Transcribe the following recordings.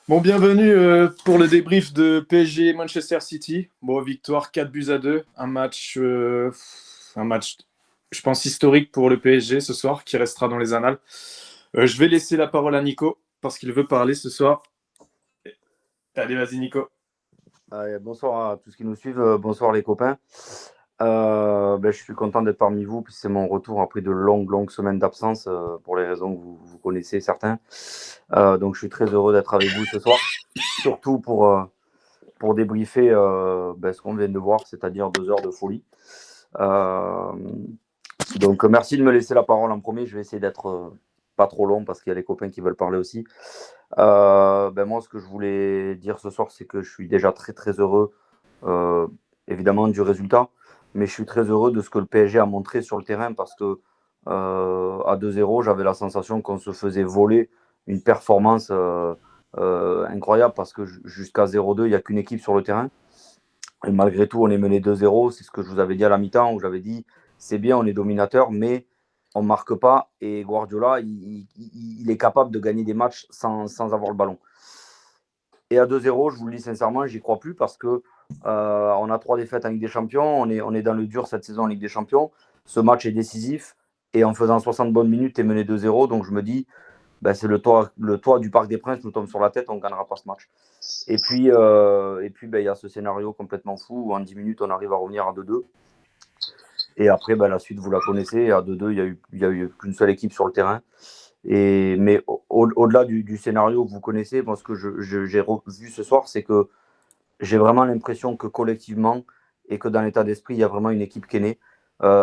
Bon, bienvenue pour le débrief de PSG Manchester City. Bon, victoire 4-2. Un match, je pense, historique pour le PSG ce soir, qui restera dans les annales. Je vais laisser la parole à Nico, parce qu'il veut parler ce soir. Allez, vas-y, Nico. Bonsoir à tous qui nous suivent, bonsoir les copains. Je suis content d'être parmi vous, puis c'est mon retour après de longues semaines d'absence, pour les raisons que vous connaissez certains. Donc je suis très heureux d'être avec vous ce soir, surtout pour débriefer ce qu'on vient de voir, c'est-à-dire 2 heures de folie. Euh, donc merci de me laisser la parole en premier, je vais essayer d'être pas trop long parce qu'il y a les copains qui veulent parler aussi. Moi, ce que je voulais dire ce soir, c'est que je suis déjà très heureux, euh, évidemment, du résultat, mais je suis très heureux de ce que le PSG a montré sur le terrain parce que à 2-0, j'avais la sensation qu'on se faisait voler une performance incroyable parce que jusqu'à 0-2, il n'y a qu'une équipe sur le terrain. Et malgré tout, on est mené 2-0. C'est ce que je vous avais dit à la mi-temps où j'avais dit c'est bien, on est dominateur, mais on ne marque pas. Et Guardiola, il est capable de gagner des matchs sans avoir le ballon. Et à 2-0, je vous le dis sincèrement, j'y crois plus parce que on a 3 défaites en Ligue des Champions. On est dans le dur cette saison en Ligue des Champions. Ce match est décisif. Et en faisant 60 bonnes minutes, tu es mené 2-0. Donc je me dis, c'est le toit du Parc des Princes nous tombe sur la tête, on ne gagnera pas ce match. Et puis, il y a ce scénario complètement fou où en 10 minutes, on arrive à revenir à 2-2. Et après, la suite, vous la connaissez. À 2-2, il y a eu qu'une seule équipe sur le terrain. Mais au-delà du scénario que vous connaissez, moi, ce que j'ai vu ce soir, c'est que j'ai vraiment l'impression que collectivement et que dans l'état d'esprit, il y a vraiment une équipe qui est née,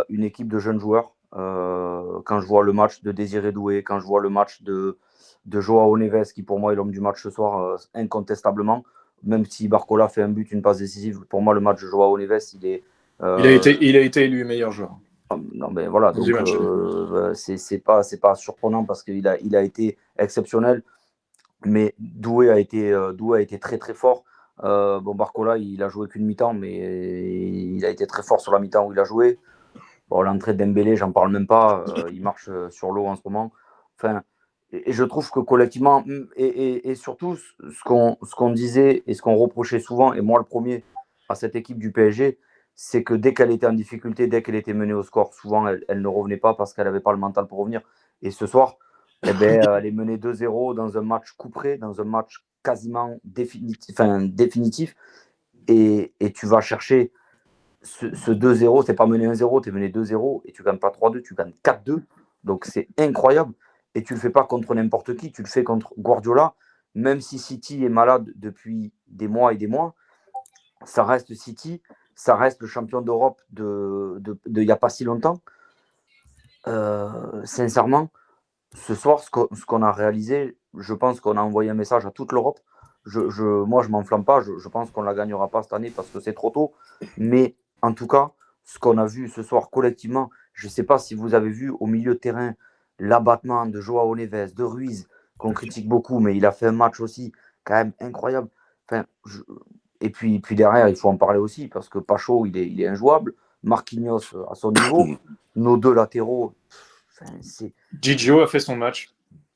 une équipe de jeunes joueurs. Quand je vois le match de Désiré Doué, quand je vois le match de Joao Neves, qui pour moi est l'homme du match ce soir, incontestablement, même si Barcola fait un but, une passe décisive, pour moi le match de Joao Neves, il est. Il a euh, été, il a été élu meilleur joueur non, voilà, du donc match. c'est pas surprenant parce qu'il a été exceptionnel, mais Doué a été très fort. Barcola, il a joué qu'une mi-temps, mais il a été très fort sur la mi-temps où il a joué. Bon, l'entrée de Dembélé, j'en parle même pas. Il marche sur l'eau en ce moment. Enfin, et je trouve que collectivement, et surtout ce qu'on disait et ce qu'on reprochait souvent, et moi le premier, à cette équipe du PSG, c'est que dès qu'elle était en difficulté, dès qu'elle était menée au score, souvent elle ne revenait pas parce qu'elle n'avait pas le mental pour revenir. Et ce soir, elle est menée 2-0 dans un match couperé, dans un match quasiment définitif, et tu vas chercher ce 2-0, c'est pas mené 1-0, tu es mené 2-0 et tu gagnes pas 3-2, tu gagnes 4-2. Donc c'est incroyable. Et tu le fais pas contre n'importe qui, tu le fais contre Guardiola. Même si City est malade depuis des mois et des mois, ça reste City, ça reste le champion d'Europe il n'y a pas si longtemps. Sincèrement, ce soir, ce qu'on a réalisé, je pense qu'on a envoyé un message à toute l'Europe. Moi, je m'enflamme pas. Je pense qu'on ne la gagnera pas cette année parce que c'est trop tôt. Mais en tout cas, ce qu'on a vu ce soir collectivement, je ne sais pas si vous avez vu au milieu de terrain l'abattement de Joao Neves, de Ruiz, qu'on critique beaucoup, mais il a fait un match aussi quand même incroyable. Enfin, et puis derrière, il faut en parler aussi parce que Pacho, il est injouable. Marquinhos à son niveau. Nos deux latéraux, enfin, c'est Gigio a fait son match.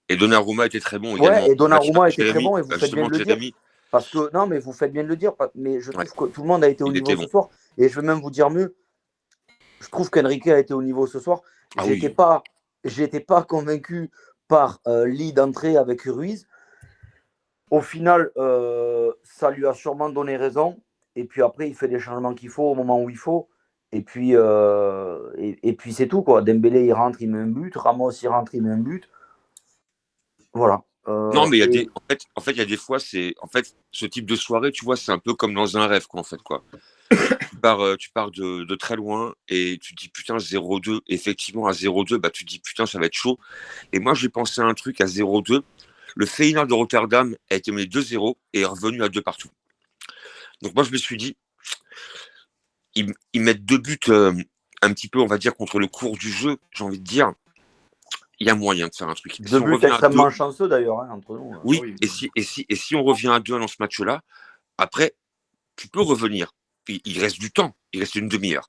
Et Donnarumma était très bon Ouais, également. et Donnarumma était très bon, et vous faites bien Justement, de le dire. Jérémy, Parce que, non, mais vous faites bien de le dire, mais je ouais, trouve que tout le monde a été au il niveau était ce bon. soir. Et je vais même vous dire mieux, je trouve qu'Enrique a été au niveau ce soir. Ah J'étais oui. pas, j'étais pas convaincu par l'idée d'entrée avec Ruiz. Au final, ça lui a sûrement donné raison. Et puis après, il fait les changements qu'il faut au moment où il faut. Et puis c'est tout, quoi. Dembélé, il rentre, il met un but. Ramos, il rentre, il met un but. Voilà. Non, mais il y a Et il y a des fois, ce type de soirée, tu vois, c'est un peu comme dans un rêve, quoi, en fait, quoi. Tu pars de très loin et tu te dis putain 0-2. Effectivement, à 0-2, tu te dis putain, ça va être chaud. Et moi, j'ai pensé à un truc à 0-2. Le Feyenoord de Rotterdam a été mené 2-0 et est revenu à 2 partout. Donc moi, je me suis dit, ils mettent 2 buts un petit peu, on va dire, contre le cours du jeu, j'ai envie de dire. Il y a moyen de faire un truc. deux Si on buts revient à 2, extrêmement chanceux d'ailleurs, hein, entre nous. Ah oui, oui. et si on revient à 2 dans ce match-là, après, tu peux revenir. Il reste du temps, il reste une demi-heure.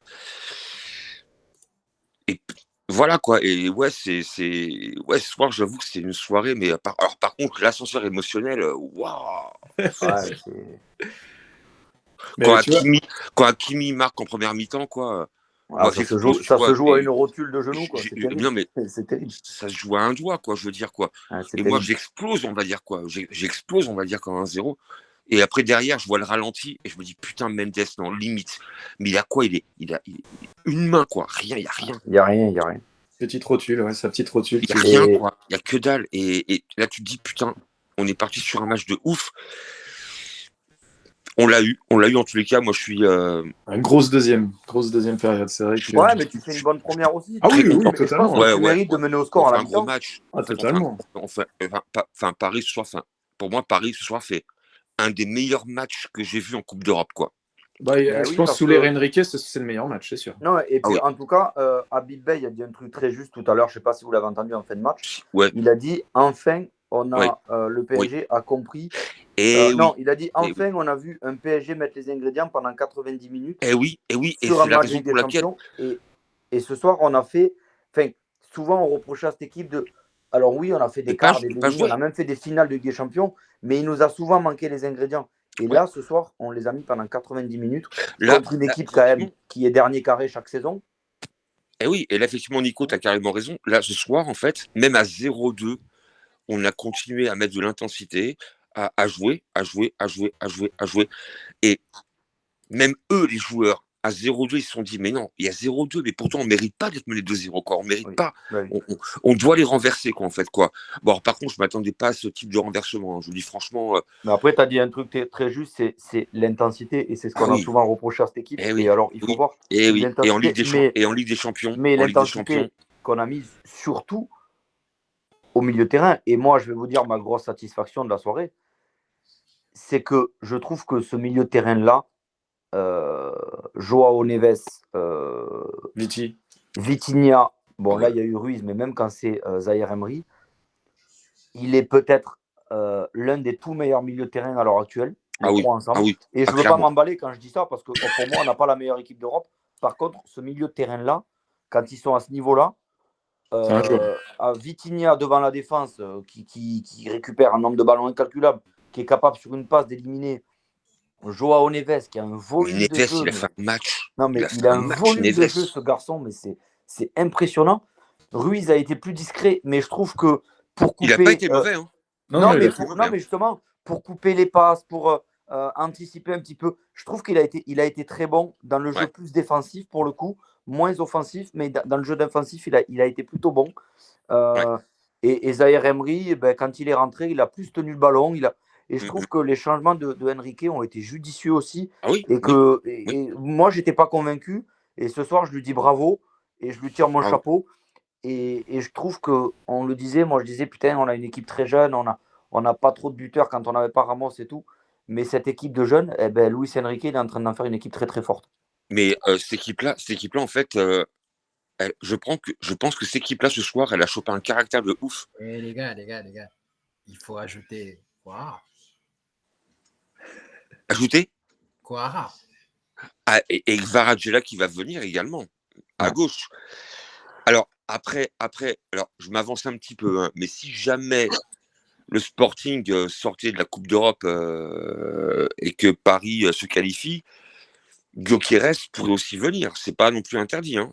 Et Voilà quoi. Et ouais, ouais, ce soir, j'avoue que c'était une soirée, mais alors par contre, l'ascenseur émotionnel, waouh! Ouais, c'est... Quand Mais tu vois, Hakimi, quand Hakimi marque en première mi-temps, quoi, Ah, moi j'explose, tu ça se vois. joue à Mais une rotule de genou, quoi. C'est terrible. non, mais C'est terrible. ça se joue à un doigt, quoi, je veux dire, quoi. Ah, c'est Et moi, terrible. j'explose, on va dire, quoi. J'explose, on va dire, comme 1-0. Et après, derrière, je vois le ralenti et je me dis, putain, Mendes, non, limite. Mais il a quoi? Il a une main, quoi. Rien, il n'y a rien. Il n'y a rien, il n'y a rien. petite rotule, ouais, sa petite rotule. Il n'y a rien, quoi. Il n'y a que dalle. Et là, tu te dis, putain, on est parti sur un match de ouf. On l'a eu en tous les cas. Moi, je suis. Une grosse deuxième période, c'est vrai que. Ouais, mais tu fais une bonne première aussi. Ah oui, Et oui, je pense totalement. que Ouais, tu mérites de mener au score on à fait la un gros mi-temps. match. Ah, totalement. Paris ce soir, pour moi, Paris ce soir fait un des meilleurs matchs que j'ai vu en Coupe d'Europe, quoi. Bah, Ben je oui, pense parce sous les que... Enrique, c'est le meilleur match, c'est sûr. Non, et Ah puis oui, en tout cas, Habib Bey a dit un truc très juste tout à l'heure, je ne sais pas si vous l'avez entendu en fin de match. ouais, Il a dit enfin, on ouais, a le oui. PSG a compris. Et Non, oui, il a dit et oui, enfin, on a vu un PSG mettre les ingrédients pendant 90 minutes et oui, et oui, et sur un c'est la match de raison Ligue des pour laquelle. Champions. Et ce soir, on a fait. Enfin, souvent, on reprochait à cette équipe de. Alors, oui, on a fait des quarts, des Pas demi, on joué. a même fait des finales de Ligue des Champions, mais il nous a souvent manqué les ingrédients. Et Ouais. là, ce soir, on les a mis pendant 90 minutes Là, contre une équipe, quand même, effectivement, qui est dernier carré chaque saison. et oui, et là, effectivement, Nico, tu as carrément raison. Là, ce soir, en fait, même à 0-2, on a continué à mettre de l'intensité, à jouer, à jouer, à jouer, à jouer, à jouer. Et même eux, les joueurs, à 0-2, ils se sont dit, mais non, il y a 0-2, mais pourtant, on ne mérite pas d'être mené 2-0, quoi. On ne mérite Oui, pas. bah oui. On doit les renverser, quoi, en fait, quoi. Bon, alors, par contre, je ne m'attendais pas à ce type de renversement, hein. Je vous dis franchement, Mais après, tu as dit un truc très juste, c'est l'intensité. Et c'est ce ah qu'on a oui, souvent reproché à cette équipe. eh Et oui, alors, il faut oui, voir et oui. l'intensité. Et en Ligue des Champions, Mais en Ligue des Champions, l'intensité qu'on a mise surtout au milieu de terrain. Et moi, je vais vous dire ma grosse satisfaction de la soirée, c'est que je trouve que ce milieu de terrain-là, Joao Neves, Viti. Vitinha, ah bon là ouais. il y a eu Ruiz, mais même quand c'est Zahir Emery, il est peut-être l'un des tout meilleurs milieux de terrain à l'heure actuelle, les Ah oui, trois ah ensemble. oui, Et je ah, ne veux pas clairement. m'emballer quand je dis ça, parce que pour moi, on n'a pas la meilleure équipe d'Europe. Par contre, ce milieu de terrain-là, quand ils sont à ce niveau-là, C'est un joueur. à Vitinha devant la défense, qui récupère un nombre de ballons incalculable, qui est capable sur une passe d'éliminer Joao Neves, qui a un Mais volume de Neves, jeu, il a mais fait un match. non, Il mais a fait il a un un match, volume de jeu, Neves. ce garçon, mais c'est impressionnant. Ruiz a été plus discret, mais je trouve que pour Il n'a pas couper. été mauvais, hein. Non, non, il a fait. Non, mais justement, pour couper les passes, pour anticiper un petit peu, je trouve il a été très bon dans le jeu Ouais, plus défensif pour le coup, moins offensif, mais dans le jeu défensif, il a été plutôt bon. ouais. Euh, et Zahir Emery, ben, quand il est rentré, il a plus tenu le ballon. Et je trouve Mm. que les changements de Enrique ont été judicieux aussi. Ah oui, Et oui, que oui. moi, je n'étais pas convaincu. Et ce soir, je lui dis bravo et je lui tire mon Bravo. chapeau. Et je trouve qu'on le disait, moi je disais, putain, on a une équipe très jeune, on n'a pas trop de buteurs quand on n'avait pas Ramos et tout. Mais cette équipe de jeunes, eh ben, Luis Enrique, il est en train d'en faire une équipe très très forte. Mais cette équipe-là, en fait, je pense que cette équipe-là, ce soir, elle a chopé un caractère de ouf. Les gars, il faut ajouter Kouara. Ajouté Kouara. et Kvaratskhelia qui va venir également, à Ouais. gauche. Alors, après, alors, je m'avance un petit peu, hein, mais si jamais le Sporting sortait de la Coupe d'Europe et que Paris se qualifie, Gyökeres pourrait aussi venir. C'est pas non plus interdit, hein.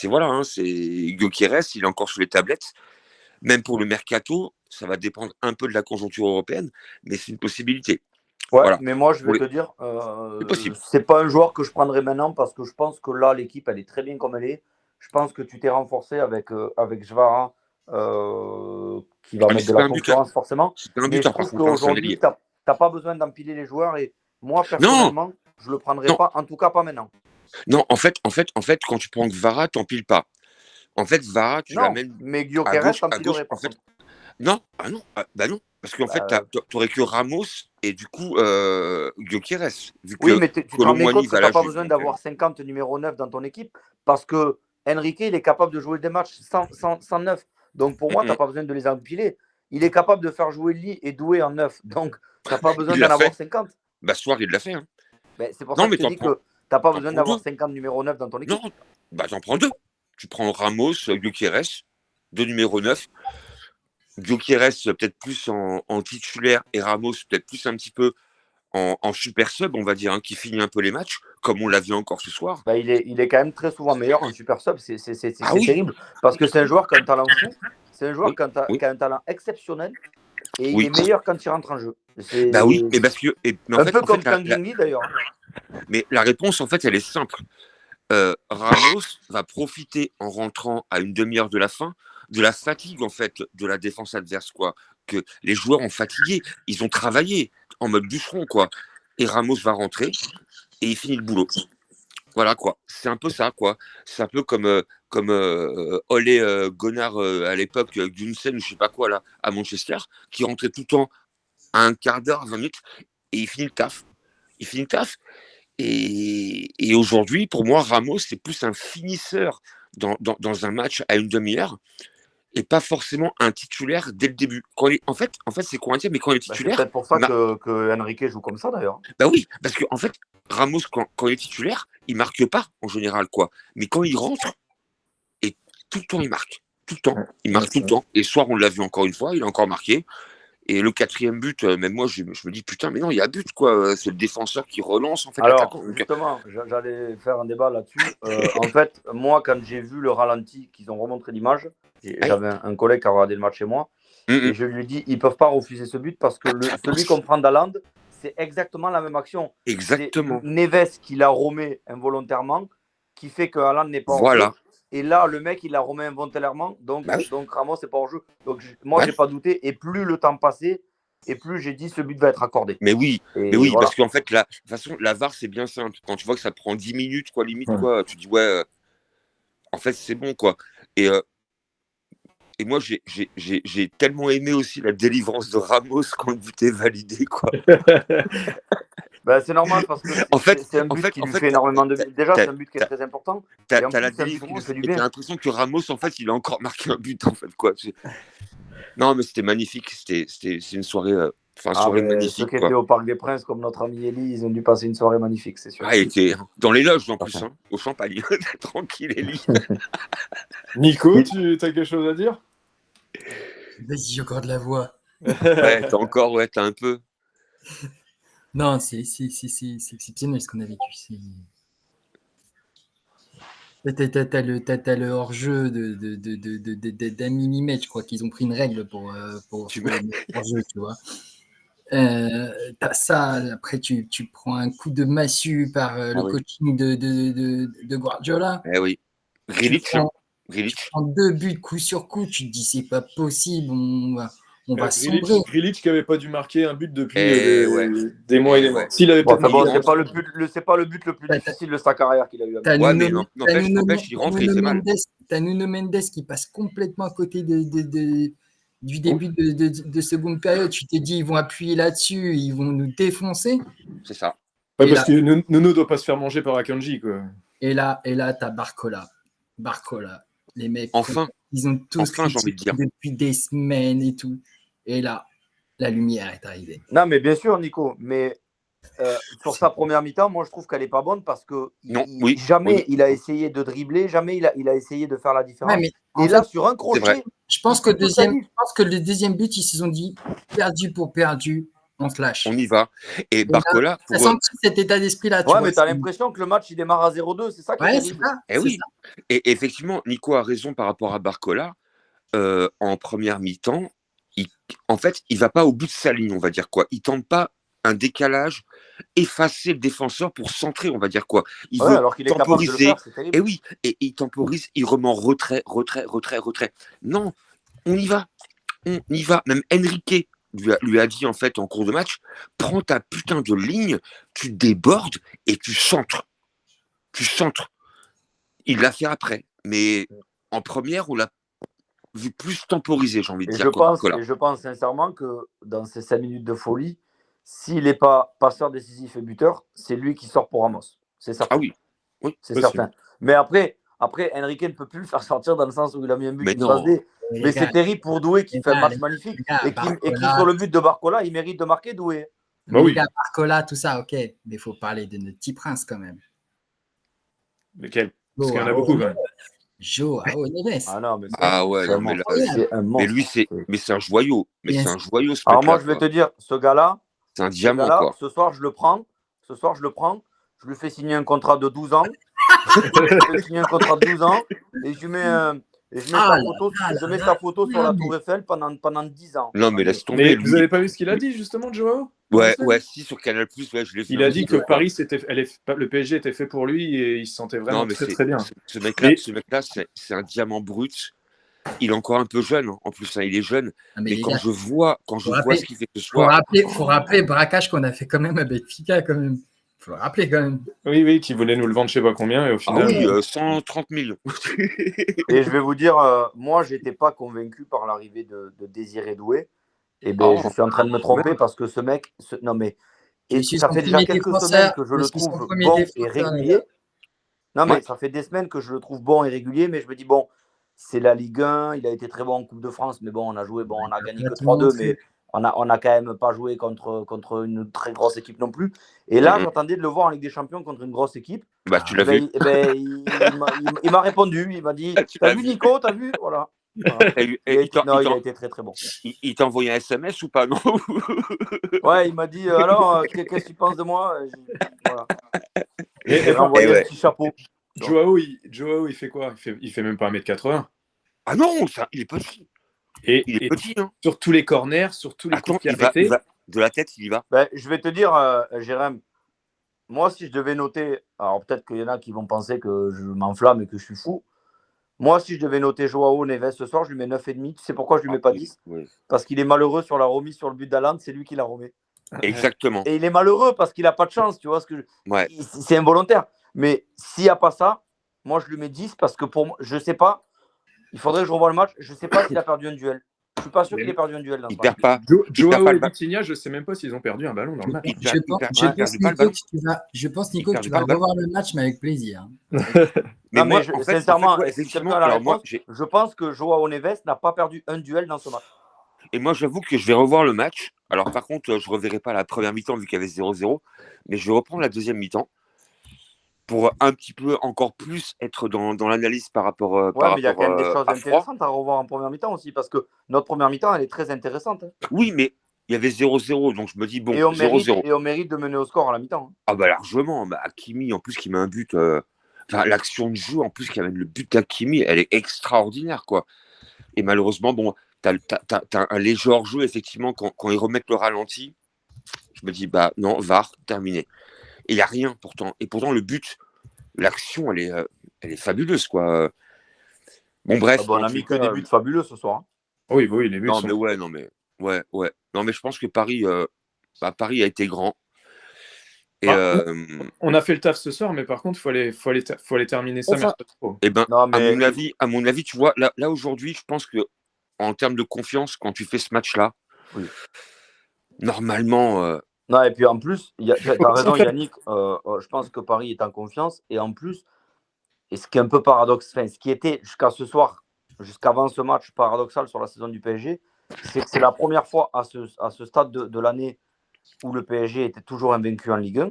Voilà, hein, Gyökeres, il est encore sur les tablettes. Même pour le mercato, ça va dépendre un peu de la conjoncture européenne, mais c'est une possibilité. Ouais, Voilà. mais moi je vais Pour les- te dire, C'est possible. c'est pas un joueur que je prendrais maintenant parce que je pense que là, l'équipe, elle est très bien comme elle est. Je pense que tu t'es renforcé avec Jvara, qui va Ah, mais mettre de c'est la pas un buteur. concurrence forcément. C'est pas un Mais je buteur, par trouve contre, hein, c'est un qu'aujourd'hui, ailier. tu n'as pas besoin d'empiler les joueurs. Et moi, Non, personnellement, je ne le prendrais non, pas, en tout cas pas maintenant. non. En fait, quand tu prends Vara, t'empiles pas. En fait, Vara, tu Non, l'amènes mais à Gyökeres gauche, t'empilerait En par fait, contre. non, ah non, bah non, parce qu'en fait, Bah, t'aurais que Ramos et du coup Gyökeres, vu oui, que mais tu te rends bien Colomboigny compte que va tu n'as la pas Juve. besoin Donc, d'avoir 50 numéro 9 dans ton équipe parce que Enrique, il est capable de jouer des matchs sans 9. Donc pour moi, tu n'as pas besoin de les empiler. Il est capable de faire jouer Lee et Doué en 9. Donc tu n'as pas besoin il d'en l'a avoir fait. 50. Bah, ce soir, il l'a fait. Hein. Ben, c'est pour ça Non, que mais je te dis que tu n'as pas besoin t'en prends d'avoir deux. 50 numéro 9 dans ton Non, équipe. bah t'en prends deux. Tu prends Ramos, Gyökeres, de numéro 9. Gyökeres peut-être plus en titulaire et Ramos peut-être plus un petit peu en super sub, on va dire, hein, qui finit un peu les matchs, comme on l'a vu encore ce soir. Bah, il est quand même très souvent meilleur en super sub. C'est Ah oui, terrible. Parce que c'est un joueur qui a un talent fou. C'est un joueur oui, qui a oui, un talent exceptionnel. Et il oui. est meilleur quand il rentre en jeu. Bah oui, mais parce que, mais un peu comme Tanguy d'ailleurs. mais la réponse, en fait, elle est simple. Ramos va profiter en rentrant à une demi-heure de la fin de la fatigue en fait de la défense adverse, quoi. Que les joueurs ont fatigué, ils ont travaillé en mode bûcheron, quoi. Et Ramos va rentrer et il finit le boulot. Voilà, quoi. C'est un peu ça, quoi. C'est un peu comme Ole Gunnar à l'époque Gunsen, je sais pas quoi là, à Manchester, qui rentrait tout le temps à un quart d'heure, 20 minutes, et il finit le taf. Il finit le taf. Et aujourd'hui, pour moi, Ramos, c'est plus un finisseur dans un match à une demi-heure et pas forcément un titulaire dès le début. En fait, c'est quoi dire, mais quand il est C'est titulaire, peut-être pour ça que Enrique joue comme ça d'ailleurs. bah oui, parce que en fait, Ramos, quand il est titulaire, il marque pas en général, quoi. Mais quand il rentre, et tout le temps, il marque. Tout le temps. Il marque tout le temps. Et ce soir, on l'a vu encore une fois, il a encore marqué. Et le 4e but, même moi, je me dis, putain, mais non, il y a but, quoi. C'est le défenseur qui relance, en fait, Alors, l'attaquant. justement, j'allais faire un débat là-dessus. En fait, moi, quand j'ai vu le ralenti, qu'ils ont remontré l'image, j'avais un collègue qui a regardé le match chez moi, et je lui ai dit, ils ne peuvent pas refuser ce but parce que celui qu'on prend d'Haaland, c'est exactement la même action. Exactement. C'est Neves qui l'a remet involontairement, qui fait que Haaland n'est pas Voilà. en jeu. Et là, le mec, il l'a remet involontairement, donc Ramos n'est pas en jeu. Donc, moi, Ouais. j'ai pas douté. Et plus le temps passait, et plus j'ai dit, ce but va être accordé. Mais oui, voilà. parce qu'en fait, de toute façon, la VAR, c'est bien simple. Quand tu vois que ça prend 10 minutes, quoi, limite, quoi, tu dis, ouais, en fait, c'est bon, quoi. Et moi, j'ai tellement aimé aussi la délivrance de Ramos quand le but est validé, quoi. Ben, c'est normal parce que c'est un but qui lui fait énormément de bien. Déjà, c'est un but qui est très important. T'as Et en plus, la c'est un but qui lui délivrance fait du et t'as bien. l'impression que Ramos, en fait, il a encore marqué un but, en fait, quoi. Non, mais c'était magnifique. C'est une soirée, magnifique, ceux qui quoi. étaient au Parc des Princes, comme notre ami Elie, ils ont dû passer une soirée magnifique, c'est sûr. Ah, il était dans les loges, en plus, hein, au champagne. Tranquille, Elie. Nico, tu as quelque chose à dire? Vas-y, j'ai encore de la voix. Ouais, t'as un peu. Non, c'est exceptionnel ce qu'on a vécu. T'as le hors-jeu d'un millimètre, je crois qu'ils ont pris une règle pour le hors-jeu, tu vois. T'as ça, après tu prends un coup de massue par le coaching de Guardiola. Eh oui. Grilic. Tu prends 2 buts coup sur coup, tu te dis c'est pas possible, on va sombrer. Grilic qui n'avait pas dû marquer un but depuis des mois et des mois. Ouais. S'il avait peut-être marqué, c'est pas le but le plus difficile de sa carrière qu'il a eu. N'empêche, il rentre et il fait mal. T'as Nuno Mendes qui passe complètement à côté du début de seconde période. Tu t'es dit, ils vont appuyer là-dessus, ils vont nous défoncer. C'est ça. Ouais, parce que Nuno ne doit pas se faire manger par Akanji, quoi. Et là t'as Barcola. Les mecs, enfin, ils ont tous j'ai envie de dire. depuis des semaines et tout. Et là, la lumière est arrivée. Non, mais bien sûr, Nico. Mais sur sa première mi-temps, moi, je trouve qu'elle n'est pas bonne parce que jamais il a essayé de dribbler, jamais il a essayé de faire la différence. Ouais, et là, sur un crochet, je pense que le deuxième but, ils se sont dit, perdu pour perdu, on se lâche. On y va. Et Barcola. T'as senti cet état d'esprit-là. Ouais, mais t'as l'impression que le match, il démarre à 0-2. C'est ça qui est terrible. Oui. Et effectivement, Nico a raison par rapport à Barcola. En première mi-temps, en fait, il va pas au bout de sa ligne, on va dire quoi. Il tente pas un décalage, effacer le défenseur pour centrer, on va dire quoi. Il veut alors qu'il est capable de le faire, c'est terrible. Et oui, et il temporise, il remet en retrait. Non, on y va. Même Enrique lui a dit en fait en cours de match, prends ta putain de ligne, tu débordes et tu centres. Il l'a fait après, mais en première, on l'a vu plus temporiser, j'ai envie de dire. Je pense sincèrement que dans ces 5 minutes de folie, s'il n'est pas passeur décisif et buteur, c'est lui qui sort pour Ramos. C'est certain. Ah oui, c'est certain. Mais après, Enrique ne peut plus le faire sortir dans le sens où il a mis un but qui passe D. Mais c'est terrible pour Doué qui fait un match magnifique et qui sur le but de Barcola, il mérite de marquer Doué. Les gars, Barcola, tout ça, ok. Mais il faut parler de notre petit prince quand même. Lequel? Parce qu'il y en a beaucoup quand même. Joao Neves. Ah non, mais Ah ouais, c'est un non, mais là, monstre. C'est un mais monstre. lui, c'est un joyau. Mais Yes. c'est un joyau, ce Alors moi, mec-là, je vais quoi. te dire, ce gars-là, C'est un diamant, quoi. ce soir, je le prends. Je lui fais signer un contrat de 12 ans. Je lui fais signer un contrat de 12 ans et je mets Ah sa là photo, là je là mets là. sa photo sur la Merde. Tour Eiffel pendant 10 ans. Non, Ah, mais mais laisse tomber, Mais vous lui. avez pas vu ce qu'il a dit justement, Joao, dans la Ouais, semaine ouais, si, sur Canal+, ouais, je l'ai vu Il un a petit dit que peu, quoi. Paris, le PSG était fait pour lui et il se sentait Non, vraiment mais très très bien. ce mec-là, Mais c'est un diamant brut. Il est encore un peu jeune, hein. En plus, hein, il est jeune. Ah, mais Mais les quand gars, je vois ce qu'il fait ce soir, faut rappeler le braquage qu'on a fait quand même à Benfica, quand même. Faut le rappeler quand même. oui, qui voulait nous le vendre je sais pas combien et au ah final. oui, 130 millions. Et je vais vous dire, moi, j'étais pas convaincu par l'arrivée de Désiré Doué. Et ben, je Oh, suis en train de me tromper parce que ce mec, non mais, et ça fait déjà quelques semaines que je Je le suis son trouve premier bon et défenseur, les gars. régulier. Non mais ouais. ça fait des semaines que je le trouve bon et régulier, mais je me dis bon, c'est la Ligue 1, il a été très bon en Coupe de France, mais bon, on a joué, bon, on a gagné Il va que tout 3-2, montrer. mais on a quand même pas joué contre une très grosse équipe non plus. Et là, Mhm. j'attendais de le voir en Ligue des Champions contre une grosse équipe. Bah, tu Et l'as vu. il m'a répondu, il m'a dit, Tu t'as l'as vu vu. Nico, t'as vu, voilà. Voilà. Il a été très très bon. Il t'a envoyé un SMS ou pas, non? Ouais, il m'a dit alors, qu'est-ce que tu penses de moi? Voilà. Et je lui ai Et renvoyé un ouais. petit chapeau. Joao, il fait quoi il fait même pas 1m80. Ah non, il est petit. Il est Et petit, hein. sur tous les corners, sur tous les coups Attends, de pied arrêtés. de la tête, il y va. Ben, je vais te dire, Jérém, moi, si je devais noter, alors peut-être qu'il y en a qui vont penser que je m'enflamme et que je suis fou. Moi, si je devais noter Joao Neves ce soir, je lui mets 9,5. Tu sais pourquoi je lui Ah mets pas oui, 10? oui. Parce qu'il est malheureux sur la remise sur le but d'Haaland, c'est lui qui l'a remis. Exactement. Et il est malheureux parce qu'il n'a pas de chance, tu vois. Ouais. C'est involontaire. Mais s'il n'y a pas ça, moi, je lui mets 10 parce que pour moi, je ne sais pas, il faudrait que je revoie le match, je ne sais pas s'il a perdu un duel. Je ne suis pas sûr qu'il ait perdu un duel dans ce Il match. perd pas. Joao le et ballon. Vitinha, je sais même pas s'ils ont perdu un ballon dans le match. Je pense, Nico, que tu vas revoir le match, mais avec plaisir. Mais moi, sincèrement, ouais, si quelqu'un a la alors réponse, je pense que Joao Neves n'a pas perdu un duel dans ce match. Et moi, j'avoue que je vais revoir le match. Alors, par contre, je ne reverrai pas la première mi-temps vu qu'il y avait 0-0, mais je vais reprendre la deuxième mi-temps pour un petit peu encore plus être dans l'analyse par rapport Ouais, mais il y a quand même des choses à froid. intéressantes à revoir en première mi-temps aussi, parce que notre première mi-temps, elle est très intéressante. Oui, mais il y avait 0-0, donc je me dis, bon, Et on 0-0. mérite de mener au score à la mi-temps. Ah bah largement, bah, Hakimi, en plus, qui met un but... Enfin, l'action de jeu, en plus, qui amène le but d'Hakimi, elle est extraordinaire, quoi. Et malheureusement, bon, t'as un léger hors-jeu, effectivement, quand ils remettent le ralenti. Je me dis, bah non, VAR, terminé. Et il n'y a rien, pourtant. Et pourtant, le but, l'action, elle est fabuleuse, quoi. Bon, bref. On a mis que des buts fabuleux ce soir. Oui, les buts sont... Ouais. Non, mais je pense que Paris a été grand. Et on a fait le taf ce soir, mais par contre, faut aller terminer ça mercredi. Et ben, non, mais... à mon avis, tu vois, là aujourd'hui, je pense que en termes de confiance, quand tu fais ce match-là, oui. Normalement. Non, et puis en plus, tu as raison, Yannick. Je pense que Paris est en confiance. Et en plus, et ce qui est un peu paradoxal, ce qui était jusqu'à ce soir, jusqu'avant ce match paradoxal sur la saison du PSG, c'est que c'est la première fois à ce stade de l'année où le PSG était toujours invaincu en Ligue 1.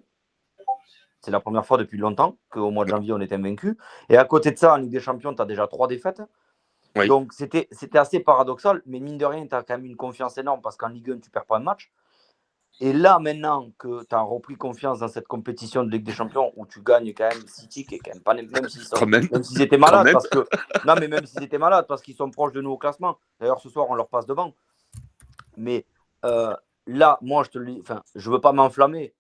C'est la première fois depuis longtemps qu'au mois de janvier, on était invaincu. Et à côté de ça, en Ligue des Champions, tu as déjà 3 défaites. Oui. Donc, c'était assez paradoxal. Mais mine de rien, tu as quand même une confiance énorme parce qu'en Ligue 1, tu ne perds pas un match. Et là, maintenant que tu as repris confiance dans cette compétition de Ligue des Champions où tu gagnes quand même City, qui est quand même pas, même s'ils étaient malades, parce que non, mais même s'ils étaient malades, parce qu'ils sont proches de nous au classement. D'ailleurs, ce soir, on leur passe devant. Mais là, moi, je te le dis, enfin, je veux pas m'enflammer,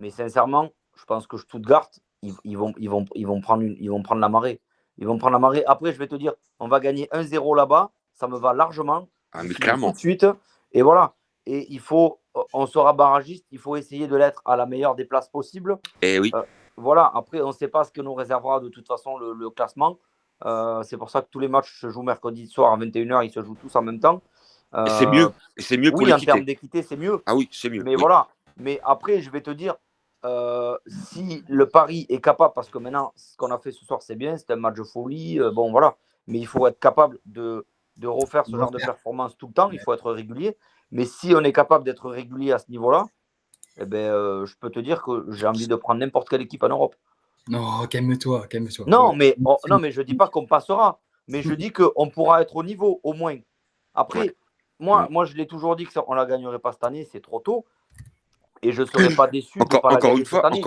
mais sincèrement, je pense que Stuttgart, ils vont prendre la marée. Ils vont prendre la marée. Après, je vais te dire, on va gagner 1-0 là-bas, ça me va largement. Mais clairement. Tout de suite. Et voilà. Et on sera barragiste, il faut essayer de l'être à la meilleure des places possibles. Et oui. Voilà, après, on ne sait pas ce que nous réservera de toute façon le classement. C'est pour ça que tous les matchs se jouent mercredi soir à 21h, ils se jouent tous en même temps. Et c'est mieux. C'est mieux pour l'équité. Oui, en termes d'équité, c'est mieux. Ah oui, c'est mieux. Mais voilà. Mais après, je vais te dire, si le pari est capable, parce que maintenant, ce qu'on a fait ce soir, c'est bien, c'est un match de folie. Bon, voilà. Mais il faut être capable de refaire ce genre de performance tout le temps. Il faut être régulier. Mais si on est capable d'être régulier à ce niveau-là, eh ben, je peux te dire que j'ai envie de prendre n'importe quelle équipe en Europe. Non, calme-toi, calme-toi. Non, mais je dis pas qu'on passera, mais je dis qu'on pourra être au niveau, au moins. Après, moi, je l'ai toujours dit qu'on ne la gagnerait pas cette année, c'est trop tôt. Et je ne serais pas déçu de ne pas la gagner cette année.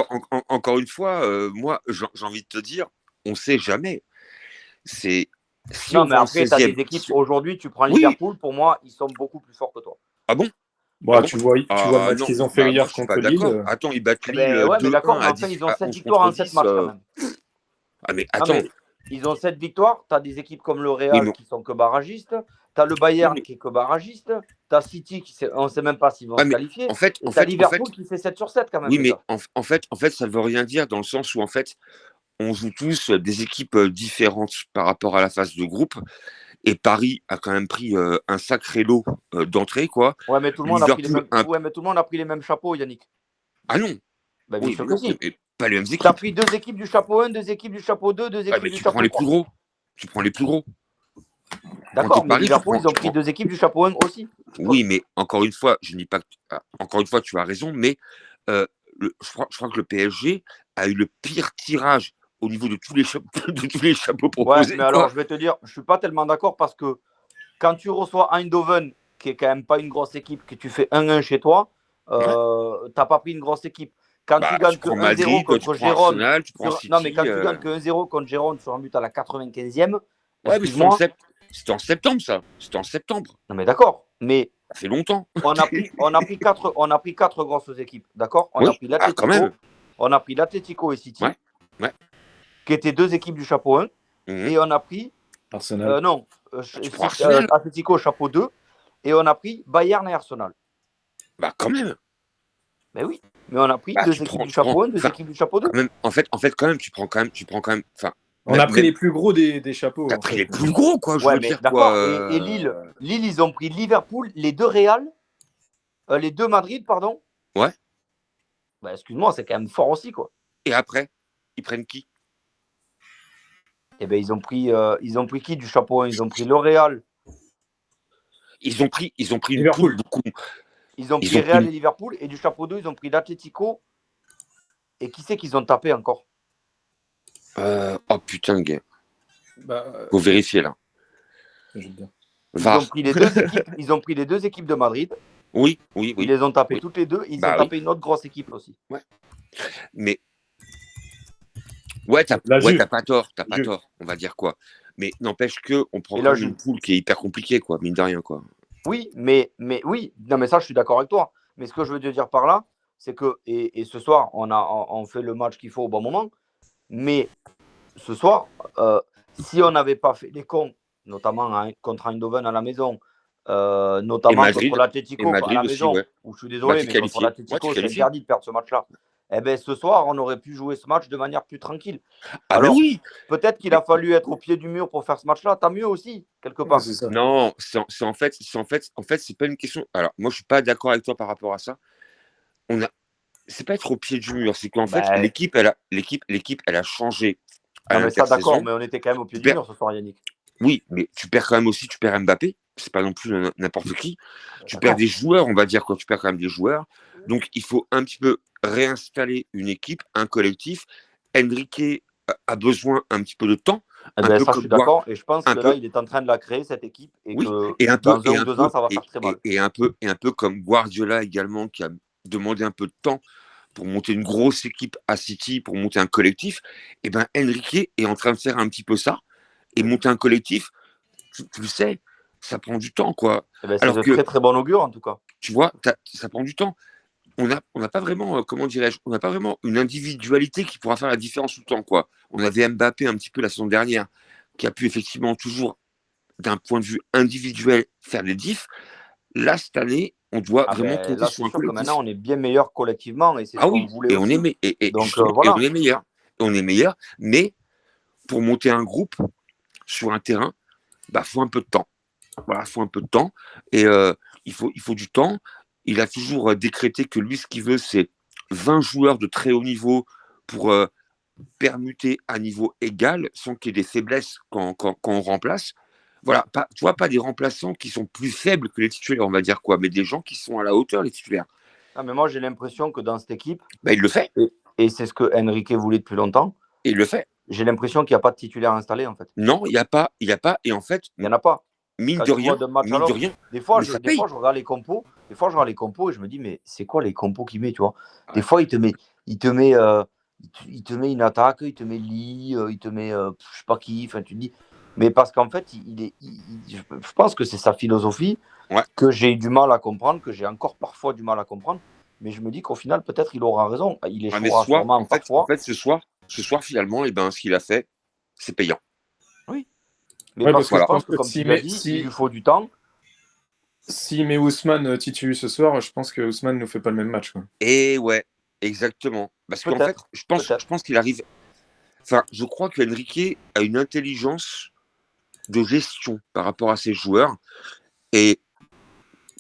Encore une fois, moi, j'ai envie de te dire, on ne sait jamais. Si non, mais après, tu as des équipes. Aujourd'hui, tu prends Liverpool, pour moi, ils sont beaucoup plus forts que toi. Ah bon? Bon, tu vois le match qu'ils ont fait hier contre Lille. Attends, ils battent Lille 2-1 mais d'accord, mais à enfin, 10, ils ont 7 11 victoires en contre 7 10. matchs quand même. Ah, mais attends. Non, mais ils ont 7 victoires. Tu as des équipes comme le Real qui sont que barragistes. Tu as le Bayern qui est que barragiste. Tu as City on ne sait même pas s'ils vont se qualifier. En fait, et tu as Liverpool qui fait 7 sur 7 quand même. Oui, mais en fait, ça ne veut rien dire dans le sens où en fait, on joue tous des équipes différentes par rapport à la phase de groupe. Et Paris a quand même pris un sacré lot d'entrée, quoi. Ouais, mais tout le monde a pris les mêmes chapeaux, Yannick. Ah non. Bah, bien sûr que si. Pas les mêmes équipes. Tu as pris 2 équipes du chapeau 1, 2 équipes du chapeau 2, 2 équipes du chapeau 3. Tu prends les plus gros. D'accord, mais Liverpool, ils ont pris 2 équipes du chapeau 1 aussi. Oui, mais encore une fois, je ne dis pas encore une fois, tu as raison, mais je crois que le PSG a eu le pire tirage au niveau de tous les chapeaux proposés. Ouais, mais alors, je vais te dire, je ne suis pas tellement d'accord parce que quand tu reçois Eindhoven, qui est quand même pas une grosse équipe, que tu fais 1-1 chez toi, tu n'as pas pris une grosse équipe. Quand tu gagnes que 1-0 contre Gérone, non, mais quand tu gagnes que 1-0 contre Gérone sur un but à la 95e, ouais, mais c'était en septembre, ça. C'était en septembre. Non, mais d'accord, mais ça fait longtemps. On a pris 4 grosses équipes, d'accord? On a pris l'Atlético et City, qui étaient 2 équipes du chapeau 1, et on a pris Arsenal. Atlético chapeau 2, et on a pris Bayern et Arsenal. Bah quand même. Mais oui, mais on a pris 2 équipes du chapeau 1, 2 équipes du chapeau 2. En fait, quand même, tu prends quand même. On a pris les plus gros des chapeaux. T'as pris les plus gros, quoi. Ouais, mais d'accord. Et Lille, ils ont pris Liverpool, les 2 Real, les 2 Madrid, pardon. Ouais. Bah, excuse-moi, c'est quand même fort aussi, quoi. Et après, ils prennent qui? Eh ben, ils ont pris qui du chapeau 1? Ils ont pris le Real. Ils ont pris Liverpool. Beaucoup. Ils ont pris Real et Liverpool, et du chapeau 2, ils ont pris l'Atlético. Et qui c'est qu'ils ont tapé encore? Oh putain, gars. Faut vérifier là. Ils ont pris les 2 équipes de Madrid. Oui. Ils les ont tapées toutes les 2. Ils ont tapé une autre grosse équipe aussi. Ouais. Mais t'as pas tort. On va dire quoi. Mais n'empêche que on prend quand même une poule qui est hyper compliquée, quoi, mine de rien, quoi. Oui, mais oui. Non, mais ça, je suis d'accord avec toi. Mais ce que je veux te dire par là, c'est que et ce soir, on fait le match qu'il faut au bon moment. Mais ce soir, si on n'avait pas fait les cons, notamment contre Eindhoven à la maison, notamment Madrid, contre l'Atlético à la maison, où je suis désolé, mais contre l'Atlético, c'est interdit de perdre ce match-là. Eh bien, ce soir, on aurait pu jouer ce match de manière plus tranquille. Alors, oui. Peut-être qu'il a fallu être au pied du mur pour faire ce match-là. T'as mieux aussi, quelque part. Non, c'est en fait, c'est pas une question. Alors, moi, je suis pas d'accord avec toi par rapport à ça. C'est pas être au pied du mur, c'est qu'en fait, l'équipe, elle a changé. Non, mais ça, d'accord, mais on était quand même au pied du mur ce soir, Yannick. Oui, mais tu perds quand même aussi, tu perds Mbappé. C'est pas non plus n'importe qui. Tu perds des joueurs, on va dire, quoi. Tu perds quand même des joueurs. Donc, il faut un petit peu réinstaller une équipe, un collectif. Enrique a besoin un petit peu de temps. Ça, je suis d'accord. Et je pense que là, il est en train de la créer, cette équipe. Et que dans 1 ou 2 ans, ça va faire très mal. Et un peu comme Guardiola également, qui a demandé un peu de temps pour monter une grosse équipe à City, pour monter un collectif. Et bien, Enrique est en train de faire un petit peu ça. Et monter un collectif, tu le sais, ça prend du temps, quoi. C'est de très, très bon augure, en tout cas. Tu vois, ça prend du temps. On n'a pas vraiment, comment dirais-je, on n'a pas vraiment une individualité qui pourra faire la différence tout le temps, quoi. On avait Mbappé un petit peu la saison dernière, qui a pu effectivement toujours, d'un point de vue individuel, faire des diffs. Là, cette année, on doit vraiment compter sur un collectif. Maintenant, on est bien meilleur collectivement, et c'est ce qu'on voulait et aussi. On est meilleur. Mais pour monter un groupe sur un terrain, faut un peu de temps. Voilà, faut un peu de temps. Et il faut du temps. Il a toujours décrété que lui, ce qu'il veut, c'est 20 joueurs de très haut niveau pour permuter à niveau égal, sans qu'il y ait des faiblesses quand on remplace. Voilà, tu vois, pas des remplaçants qui sont plus faibles que les titulaires, on va dire quoi, mais des gens qui sont à la hauteur, les titulaires. Ah, mais moi, j'ai l'impression que dans cette équipe, il le fait. Et c'est ce que Enrique voulait depuis longtemps, Et il le fait. J'ai l'impression qu'il n'y a pas de titulaire installé, en fait. Non, il n'y a pas. Et en fait, Il n'y en a pas. mine Quand de tu vois rien, d'un match à l'autre, des fois, je regarde les compos. Des fois, je regarde les compos et je me dis, mais c'est quoi les compos qu'il met, tu vois? Des fois, il te met une attaque, il te met Lee, il te met je sais pas qui. Enfin, tu te dis, mais parce qu'en fait, je pense que c'est sa philosophie que j'ai du mal à comprendre, que j'ai encore parfois du mal à comprendre. Mais je me dis qu'au final, peut-être il aura raison. Il échouera sûrement parfois. En fait, ce soir, finalement, ce qu'il a fait, c'est payant. Oui. Mais parce que je pense que, comme tu l'as dit, il lui faut du temps. S'il met Ousmane titulaire ce soir, je pense que Ousmane ne fait pas le même match. Quoi. Et ouais, exactement. Parce qu'en fait, je pense qu'il arrive. Enfin, je crois que Enrique a une intelligence de gestion par rapport à ses joueurs et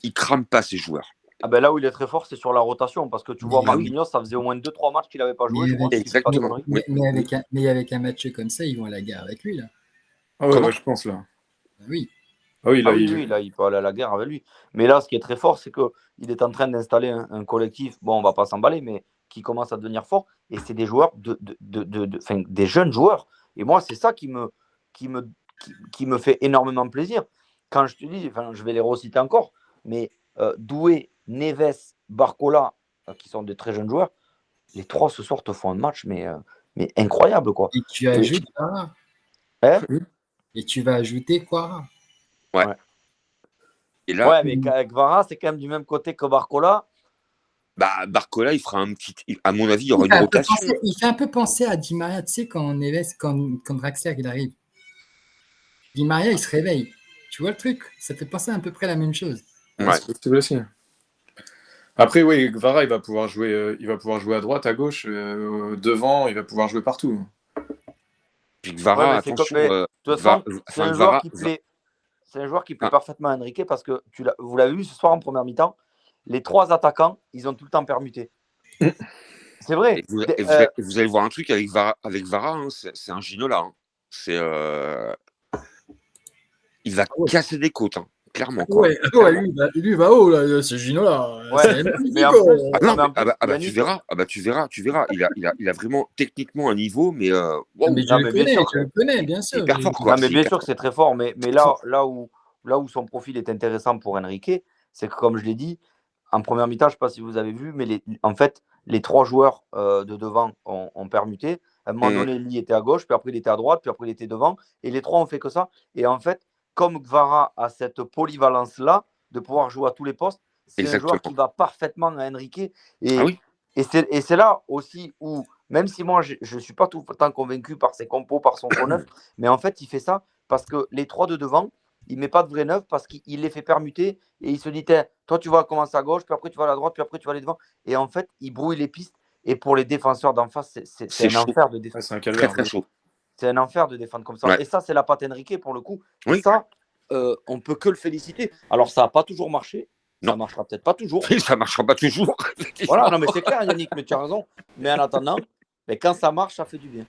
il crame pas ses joueurs. Ah ben là où il est très fort, c'est sur la rotation, parce que tu vois, Marquinhos, ça faisait au moins 2-3 matchs qu'il n'avait pas joué. Exactement. Mais avec un match comme ça, ils vont à la guerre avec lui, là. Ah ouais, je pense, là. Oui. Ah oui, là, là, il peut aller à la guerre avec lui. Mais là, ce qui est très fort, c'est qu'il est en train d'installer un collectif, bon, on va pas s'emballer, mais qui commence à devenir fort. Et c'est des joueurs, des jeunes joueurs. Et moi, c'est ça qui me fait énormément plaisir. Quand je te dis, je vais les reciter encore, mais Doué, Neves, Barcola, qui sont de très jeunes joueurs, les trois ce soir te font un match, mais incroyable, quoi. Et tu ajoutes Quará. Et tu vas ajouter Quará. Ouais. Et là, mais Kvara, c'est quand même du même côté que Barcola. Bah, Barcola, il fera à mon avis, il y aura une rotation. Il fait un peu penser à Di Maria, tu sais, quand Draxler il arrive. Di Maria, il se réveille. Tu vois le truc? Ça fait penser à peu près la même chose. Ouais. C'est possible aussi. Après, oui, Kvara, il va pouvoir jouer à droite, à gauche, devant, il va pouvoir jouer partout. Puis Kvara, attention. De toute façon, c'est un joueur qui plaît. C'est un joueur qui plaît parfaitement à Enrique parce que vous l'avez vu ce soir en première mi-temps, les trois attaquants, ils ont tout le temps permuté. C'est vrai. Vous allez voir un truc avec Vara, hein, c'est un Ginola. Hein. Il va casser des côtes, hein, clairement. Quoi. Lui va haut, là, ce Ginola. Tu verras. Il a vraiment techniquement un niveau, mais mais je le connais, bien sûr. Hyper fort, quoi. Mais bien sûr que c'est très fort, mais là où son profil est intéressant pour Enrique, c'est que, comme je l'ai dit, en première mi-temps, je ne sais pas si vous avez vu, mais en fait, les trois joueurs de devant ont permuté. À un moment donné, Lee était à gauche, puis après il était à droite, puis après il était devant. Et les trois ont fait que ça. Et en fait, comme Kvara a cette polyvalence-là de pouvoir jouer à tous les postes, c'est un joueur qui va parfaitement à Enrique. Et c'est là aussi où, même si moi, je ne suis pas tout le temps convaincu par ses compos, par son faux neuf, mais en fait, il fait ça parce que les trois de devant, il ne met pas de vrai neuf parce qu'il les fait permuter et il se dit, toi, tu vas commencer à gauche, puis après, tu vas à la droite, puis après, tu vas aller devant. Et en fait, il brouille les pistes. Et pour les défenseurs d'en face, c'est un enfer de défendre. C'est un calvaire. Très, très chaud. C'est un enfer de défendre comme ça. Ouais. Et ça, c'est la patte Enrique pour le coup. Oui. Et ça, on peut que le féliciter. Alors, ça n'a pas toujours marché. Non. Ça ne marchera peut-être pas toujours. Ça ne marchera pas toujours. Voilà, non, mais c'est clair, Yannick, mais tu as raison. Mais en attendant, quand ça marche, ça fait du bien.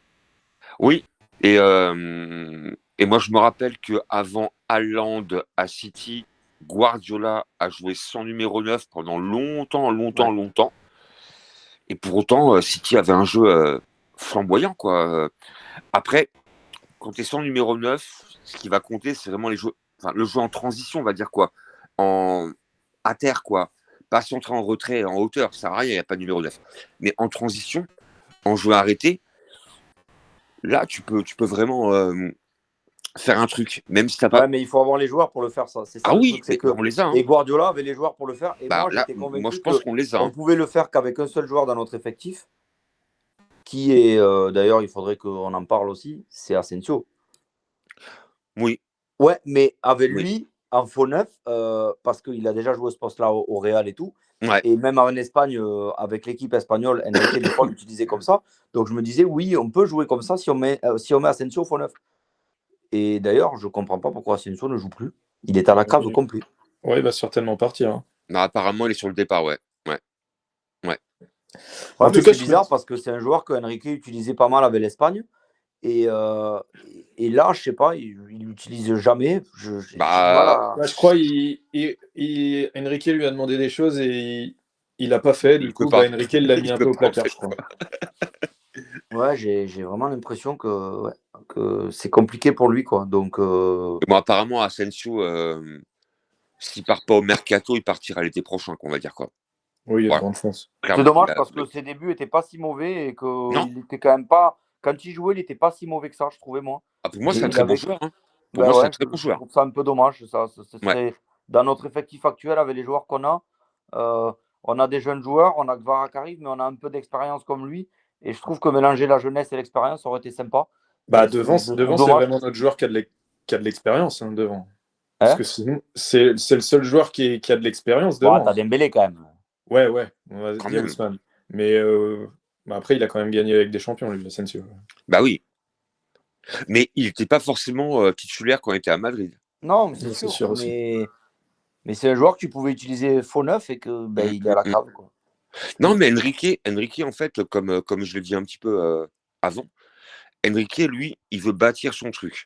Oui. Et moi, je me rappelle qu'avant Haaland à City, Guardiola a joué sans numéro 9 pendant longtemps. Et pour autant, City avait un jeu flamboyant, quoi. Après, quand tu es sans numéro 9, ce qui va compter, c'est vraiment le jeu en transition, on va dire, quoi. À terre, quoi. Pas centré en retrait, en hauteur, ça sert à rien, il n'y a pas de numéro 9. Mais en transition, en jeu arrêté, là, tu peux vraiment faire un truc, même si t'as pas. Ouais, mais il faut avoir les joueurs pour le faire, ça. C'est ça oui, truc, on les a. Hein. Et Guardiola avait les joueurs pour le faire. Et moi, j'étais convaincu moi, je pense qu'on les a. On pouvait le faire qu'avec un seul joueur dans notre effectif, qui est, d'ailleurs, il faudrait qu'on en parle aussi, c'est Asensio. Oui. Ouais, mais avec lui, en faux neuf, parce qu'il a déjà joué ce poste-là au Real et tout. Ouais. Et même en Espagne, avec l'équipe espagnole, Enrique des fois l'utilisait comme ça. Donc je me disais, oui, on peut jouer comme ça si on met Asensio faux neuf. Et d'ailleurs, je ne comprends pas pourquoi Asensio ne joue plus. Il est à la cave complet. Oui, il va certainement partir. Hein. Non, apparemment, il est sur le départ, ouais. En tout cas, c'est bizarre parce que c'est un joueur que Enrique utilisait pas mal avec l'Espagne. Et là, je sais pas, il l'utilise jamais. Je crois Enrique lui a demandé des choses et il n'a pas fait. Du coup, Enrique l'a mis un peu au placard, je crois. Ouais, j'ai vraiment l'impression que c'est compliqué pour lui, quoi. Donc, Bon, apparemment, Asensio, s'il part pas au mercato, il partira l'été prochain, qu'on va dire quoi. Oui, il y a de Voilà. grandes chances. c'est Clairement, dommage parce que ses débuts n'étaient pas si mauvais et Non, qu'il était quand même pas. Quand il jouait, il n'était pas si mauvais que ça, je trouvais, moi. pour moi, Et c'est un il très bon avait. joueur. Hein. Pour Ben moi, c'est un ouais, très bon je joueur. trouve ça un peu dommage. Ce Ouais. serait dans notre effectif actuel avec les joueurs qu'on a. euh, on a des jeunes joueurs, on a Gvara qui arrive, mais on a un peu d'expérience comme lui. Et je trouve que mélanger la jeunesse et l'expérience aurait été sympa. Bah, Et devant, je trouve devant c'est dommage. vraiment notre joueur qui a de l'expérience, hein, devant. Parce Hein? que sinon, c'est le seul joueur qui a de l'expérience Bon, devant. t'as Dembélé quand même. Ouais, on va Quand dire même. Ousmane. Mais bah, après, il a quand même gagné avec des champions, lui, Asensio. Bah oui. Mais il n'était pas forcément titulaire quand il était à Madrid. Non, mais c'est Oui, c'est sûr. sûr aussi. Mais c'est un joueur que tu pouvais utiliser faux neuf et que il est à la cave, quoi. Non, mais Enrique, en fait, comme je l'ai dit un petit peu avant, Enrique, lui, il veut bâtir son truc.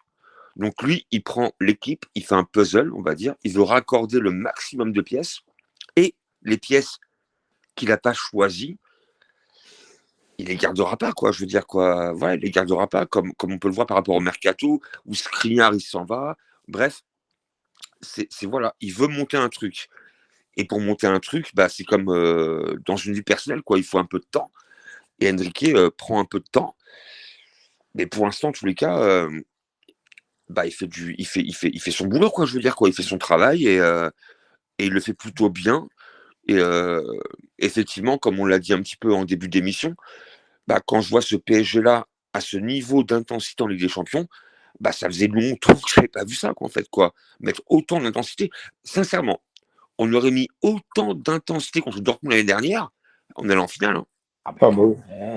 Donc lui, il prend l'équipe, il fait un puzzle, on va dire, il veut raccorder le maximum de pièces, et les pièces qu'il n'a pas choisies, il les gardera pas, quoi. Je veux dire, quoi. Voilà, il les gardera pas, comme on peut le voir par rapport au mercato, où Skriniar, il s'en va. Bref, c'est voilà, il veut monter un truc. Et pour monter un truc, bah, c'est comme dans une vie personnelle, quoi. Il faut un peu de temps. Et Enrique prend un peu de temps. Mais pour l'instant, en tous les cas, bah, il fait son boulot, quoi. Je veux dire, quoi. Il fait son travail et il le fait plutôt bien. Et effectivement, comme on l'a dit un petit peu en début d'émission, bah, quand je vois ce PSG-là à ce niveau d'intensité en Ligue des Champions, bah, ça faisait longtemps que je n'avais pas vu ça, quoi, en fait, quoi. Mettre autant d'intensité. Sincèrement, on aurait mis autant d'intensité contre Dortmund l'année dernière, on allait en finale. Hein. Ah Ah, bah oui.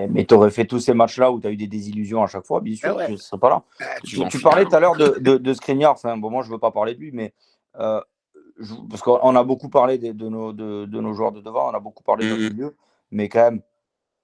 mais tu aurais fait tous ces matchs-là où tu as eu des désillusions à chaque fois, bien sûr, ouais. je ne serais pas là. Bah, tu Tu, vas en tu finale. parlais Hein. tout à l'heure de Skriniar, enfin, bon, moi je ne veux pas parler de lui, mais parce qu'on a beaucoup parlé de nos joueurs de devant, on a beaucoup parlé de notre milieu, mais quand même,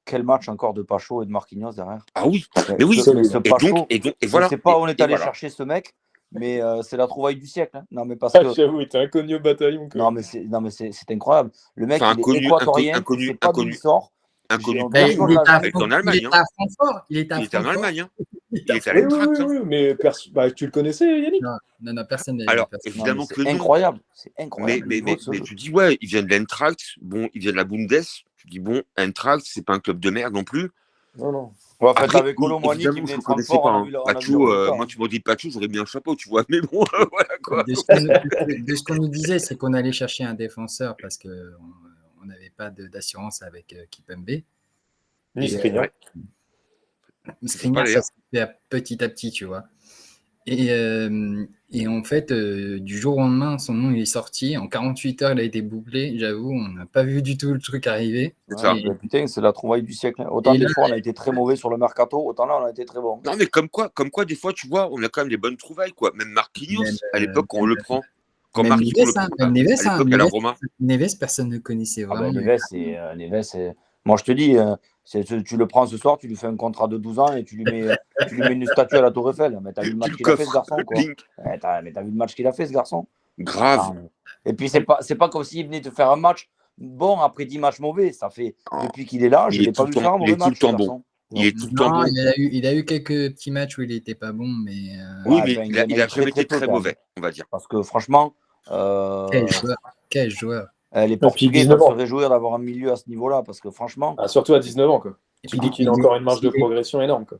quel match encore de Pacho et de Marquinhos derrière. Ah oui, mais oui. Ce Et Pacho, voilà. je ne sais pas où on est allé voilà. chercher ce mec, mais c'est la trouvaille du siècle. Hein. Non, mais parce Ah, que. j'avoue, il était inconnu au bataillon. Quoi. Non, mais c'est incroyable. Le mec, Enfin, il est équatorien, tu ne sais pas d'où il sort. inconnu pour Personne nous. ne l'a Il était vu. en Allemagne. à Francfort. Il était à Il était en Francfort. Allemagne. Hein. Il était à Oui, l'Eintracht. Hein. mais bah, tu le connaissais, Yannick? Non, personne n'a Alors, personne. évidemment C'est que non. incroyable. C'est Mais, incroyable. le niveau de ce jeu. tu dis, ouais, il vient de l'Eintracht. Bon, il vient de la Bundes. Tu dis, bon, Eintracht, c'est pas un club de merde non plus. Non. Ouais, en fait, Après, avec Colomboigny qui évidemment, je venait ne de connaissais Francfort, pas. on a Hein. vu les Pachou, résultats. moi, tu m'aurais dit Pachou, j'aurais mis un chapeau, tu vois. Mais bon, voilà quoi. De ce qu'on nous disait, c'est qu'on allait chercher un défenseur parce qu'on n'avait pas d'assurance avec Kipembe. Ni Skriniar. Skriniar, ça se fait petit à petit, tu vois. Et en fait, du jour au lendemain, son nom il est sorti. En 48 heures, il a été bouclé. J'avoue, on n'a pas vu du tout le truc arriver. C'est ça. Ouais, putain, c'est la trouvaille du siècle. Autant des fois, on a été très mauvais sur le mercato, autant là, on a été très bon. Non, mais comme quoi, des fois, tu vois, on a quand même des bonnes trouvailles, quoi. Même Marquinhos, à l'époque, quand on le prend. Quand Même Marquinhos Neves, le prend, même Neves, à l'époque, à la Roma. Neves, personne ne connaissait vraiment. Neves, moi, je te dis, tu le prends ce soir, tu lui fais un contrat de 12 ans et tu lui mets une statue à la Tour Eiffel. Mais t'as vu le match qu'il a fait, ce garçon, quoi. Mais t'as vu le match qu'il a fait, ce garçon. Grave. Attends, et puis, c'est pas comme s'il venait de faire un match bon après 10 matchs mauvais. Ça fait, depuis qu'il est là, je ne l'ai pas vu faire un mauvais match, ce garçon. Il est tout le temps bon. Il a eu quelques petits matchs où il n'était pas bon, mais. Oui, mais il a jamais été très mauvais, on va dire. Parce que franchement. Quel joueur. Les Portugais peuvent se réjouir d'avoir un milieu à ce niveau-là, parce que franchement. Ah, surtout à 19 ans, quoi. Tu dis qu'il a encore une marge de progression énorme, quoi.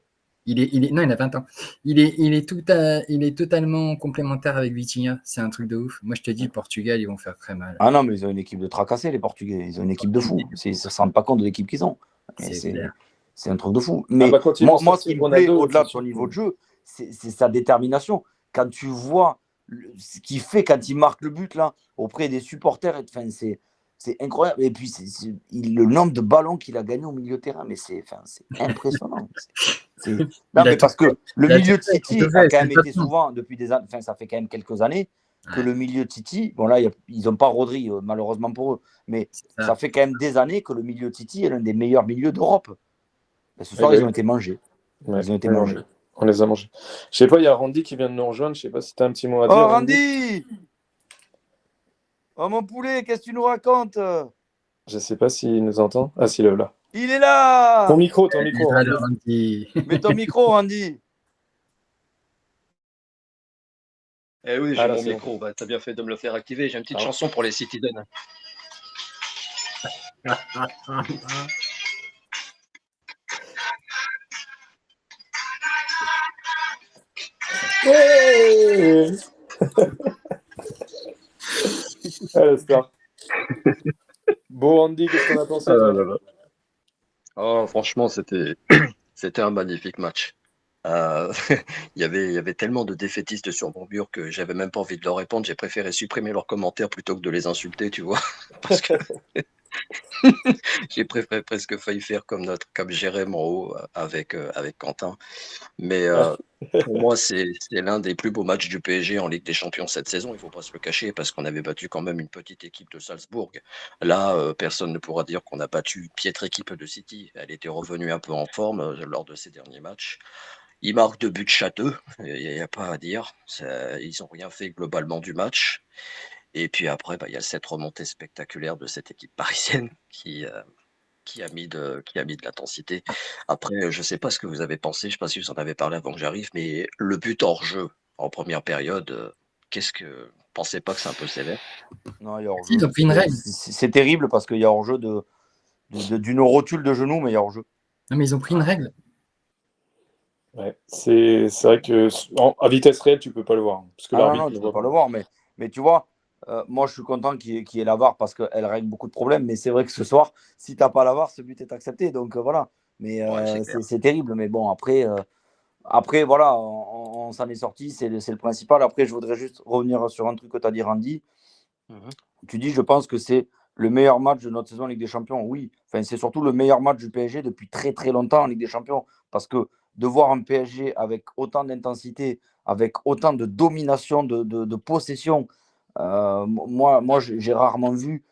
Non, il a 20 ans. Il est totalement complémentaire avec Vitinha. C'est un truc de ouf. Moi, je te dis, le Portugal, ils vont faire très mal. Ah non, mais ils ont une équipe de tracassés, les Portugais. Ils ont une équipe de fous. Ils ne se rendent pas compte de l'équipe qu'ils ont. C'est un truc de fou. Mais moi, ce qui me plaît, au-delà de son niveau de jeu, c'est sa détermination. Quand tu vois ce qu'il fait quand il marque le but là auprès des supporters, c'est incroyable. Et puis, le nombre de ballons qu'il a gagné au milieu de terrain, mais c'est impressionnant. Non, mais parce que le milieu de City a quand même été souvent, depuis des années, ça fait quand même quelques années, que le milieu de City, bon là, ils n'ont pas Rodri, malheureusement pour eux, mais ça fait quand même des années que le milieu de City est l'un des meilleurs milieux d'Europe. Et ce soir, ils ont été mangés. Ils ont été mangés. On les a mangés. Je sais pas, il y a Randy qui vient de nous rejoindre. Je sais pas si tu as un petit mot à dire. Oh, Randy! Oh, mon poulet, qu'est-ce que tu nous racontes? Je sais pas s'il nous entend. Ah, s'il est là. Il est là. Ton micro, Randy. Randy. Mets ton micro, Randy. Eh oui, j'ai Ah, là, mon c'est bon. micro. Bah, t'as bien fait de me le faire activer. J'ai une petite Ah. chanson pour les Citizens. Ouais. Ah, la star. Bon, Randy, qu'est-ce qu'on a pensé, toi? Oh, franchement, c'était un magnifique match. Euh, il y avait tellement de défaitistes sur mon mur que j'avais même pas envie de leur répondre. J'ai préféré supprimer leurs commentaires plutôt que de les insulter, tu vois. Parce que j'ai préféré presque failli faire comme Jérém en haut avec Quentin. Mais pour moi, c'est l'un des plus beaux matchs du PSG en Ligue des Champions cette saison. Il ne faut pas se le cacher parce qu'on avait battu quand même une petite équipe de Salzbourg. Là, personne ne pourra dire qu'on a battu une piètre équipe de City. Elle était revenue un peu en forme lors de ces derniers matchs. Ils marquent 2 buts châteux, il n'y a pas à dire. Ils n'ont rien fait globalement du match. Et puis après, il y a cette remontée spectaculaire de cette équipe parisienne qui a mis de l'intensité. Après, je ne sais pas ce que vous avez pensé, je ne sais pas si vous en avez parlé avant que j'arrive, mais le but hors jeu en première période, qu'est-ce que vous ne pensez pas que c'est un peu sévère? Non, il y a hors-jeu. Ils ont pris une règle. C'est terrible parce qu'il y a hors-jeu d'une rotule de genou, mais il y a hors-jeu. Non, mais ils ont pris une règle. Ouais, c'est vrai que à vitesse réelle, tu peux pas le voir. Parce que l'arbitre Non, ne tu ne voit peux pas le voir, mais tu vois, moi je suis content qu'il y ait la VAR parce qu'elle règle beaucoup de problèmes, mais c'est vrai que ce soir, si tu n'as pas la VAR, ce but est accepté, donc voilà. Mais Ouais, c'est clair. c'est terrible, mais bon, après voilà, on s'en est sorti, c'est le principal. Après, je voudrais juste revenir sur un truc que tu as dit, Randy. Tu dis, je pense que c'est le meilleur match de notre saison en Ligue des Champions. Oui, enfin, c'est surtout le meilleur match du PSG depuis très très longtemps en Ligue des Champions. Parce que de voir un PSG avec autant d'intensité, avec autant de domination, de possession, moi j'ai rarement vu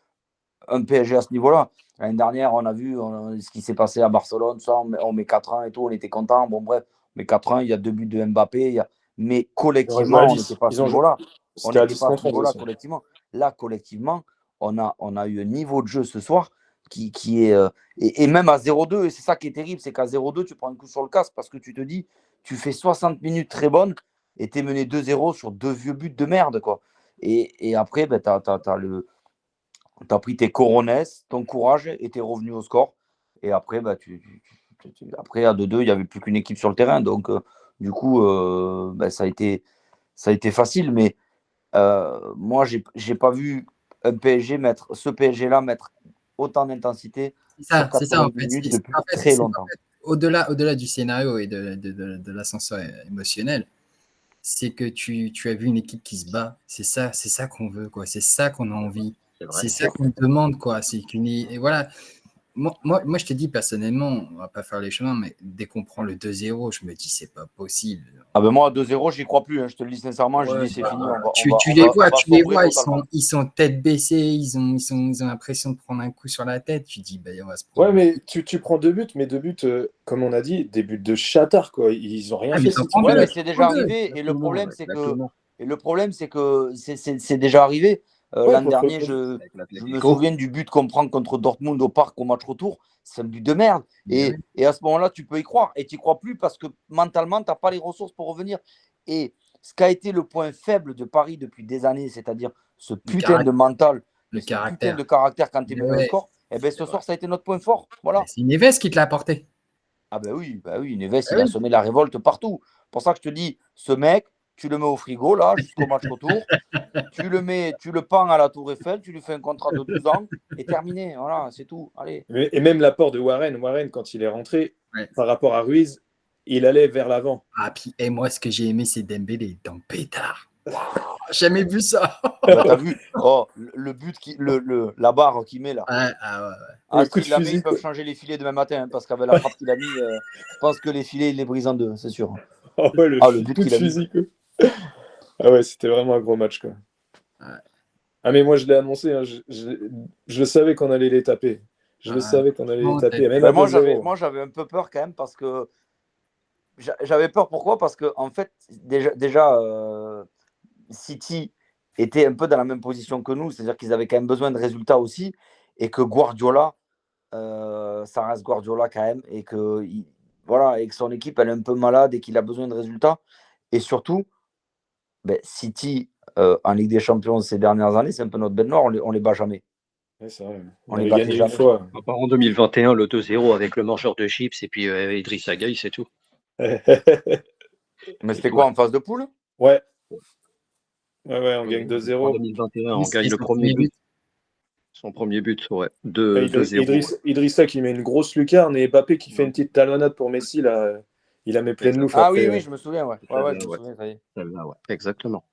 un PSG à ce niveau-là. L'année dernière, on a vu ce qui s'est passé à Barcelone, ça, on met 4-1 et tout, on était content. Bon, bref, mais 4-1, il y a 2 buts de Mbappé. Mais Ils ont joué à collectivement, on 10. n'était pas à ce niveau-là. On C'était à n'était 10 pas à ce contre 11 niveau-là aussi. collectivement. Là, collectivement, on a eu un niveau de jeu ce soir qui est. Et même à 0-2, et c'est ça qui est terrible, c'est qu'à 0-2, tu prends un coup sur le casque parce que tu te dis, tu fais 60 minutes très bonnes et tu es mené 2-0 sur 2 vieux buts de merde, quoi. Et après, ben, tu as pris tes coronets, ton courage et tu es revenu au score. Et après, bah, après à 2-2, il n'y avait plus qu'une équipe sur le terrain. Donc, du coup, bah, ça a été facile. Mais moi, j'ai pas vu ce PSG-là mettre autant d'intensité sur C'est ça en 90 fait. minutes depuis En fait, très longtemps. au-delà du scénario et de l'ascenseur émotionnel, c'est que tu as vu une équipe qui se bat. C'est ça qu'on veut, quoi. C'est ça qu'on a envie. C'est vrai. C'est ça qu'on demande, quoi. Et voilà. Moi, je te dis personnellement, on va pas faire les chemins, mais dès qu'on prend le 2-0, je me dis c'est pas possible. Ah ben moi, à 2-0, j'y crois plus. Hein. Je te le dis sincèrement, je Ouais, dis c'est fini. tu On les va vois, sombrer totalement. ils sont tête baissée, ils ont l'impression de prendre un coup sur la tête. Tu dis, on va se prendre. Ouais, mais tu prends 2 buts, mais 2 buts, comme on a dit, des buts de chatard, quoi. Ils ont rien mais fait, t'en City. prends Ouais, deux. mais c'est déjà arrivé. Et le problème, c'est que c'est déjà arrivé. Ouais, L'an dernier, je me souviens du but qu'on prend contre Dortmund au parc au match retour. C'est un but de merde. Et à ce moment-là, tu peux y croire. Et tu n'y crois plus parce que mentalement, tu n'as pas les ressources pour revenir. Et ce qui a été le point faible de Paris depuis des années, c'est-à-dire ce putain de mental, ce putain de caractère quand tu es mené au score, et bien ce soir, ça a été notre point fort. Voilà. C'est Neves qui te l'a apporté. Ah ben oui, Neves, il a semé la révolte partout. C'est pour ça que je te dis, ce mec, tu le mets au frigo, là, jusqu'au match retour. Tu le pends à la Tour Eiffel, tu lui fais un contrat de 12 ans et terminé. Voilà, c'est tout. Allez. Et même l'apport de Warren, quand il est rentré, par rapport à Ruiz, il allait vers l'avant. Ah, puis moi, ce que j'ai aimé, c'est Dembélé dans le pétard. Wow, jamais vu ça. Bah, t'as vu le but, la barre qu'il met là. Coup de S'il la met, fusil, ils peuvent changer les filets demain matin, hein, parce qu'avec la frappe qu'il a mis, je pense que les filets, il les brise en deux, c'est sûr. Oh, ouais, le but coup de qu'il a fusil, quoi. Ah ouais, c'était vraiment un gros match, quoi. Ah, mais moi, je l'ai annoncé, hein, je savais qu'on allait les taper. Je le savais qu'on allait les taper. Même à moi, 2-0. j'avais un peu peur quand même, parce que j'avais peur, pourquoi? Parce que en fait, déjà City était un peu dans la même position que nous, c'est-à-dire qu'ils avaient quand même besoin de résultats aussi, et que Guardiola ça reste Guardiola quand même, et que, voilà, et que son équipe, elle est un peu malade et qu'il a besoin de résultats. Et surtout, City, en Ligue des Champions ces dernières années, c'est un peu notre bête noire, on les bat jamais. Ouais, c'est vrai. On On les avait battait gagné une jamais. fois. À part en 2021, le 2-0 avec le mangeur de chips et puis Idrissa Gueye, c'est tout. Mais C'est c'était tout. quoi, en phase de poule? Ouais, on gagne En 2-0. 2021, on gagne Et le son premier premier but. but. Son premier but, ouais. Et 2-0. Idrissa qui met une grosse lucarne et Mbappé qui fait une petite talonnade pour Messi, là, il a mis plein de louche Ah oui, après. oui, je me souviens, ouais. Ouais, je me souviens, ça y est. Celle-là, ouais. Exactement.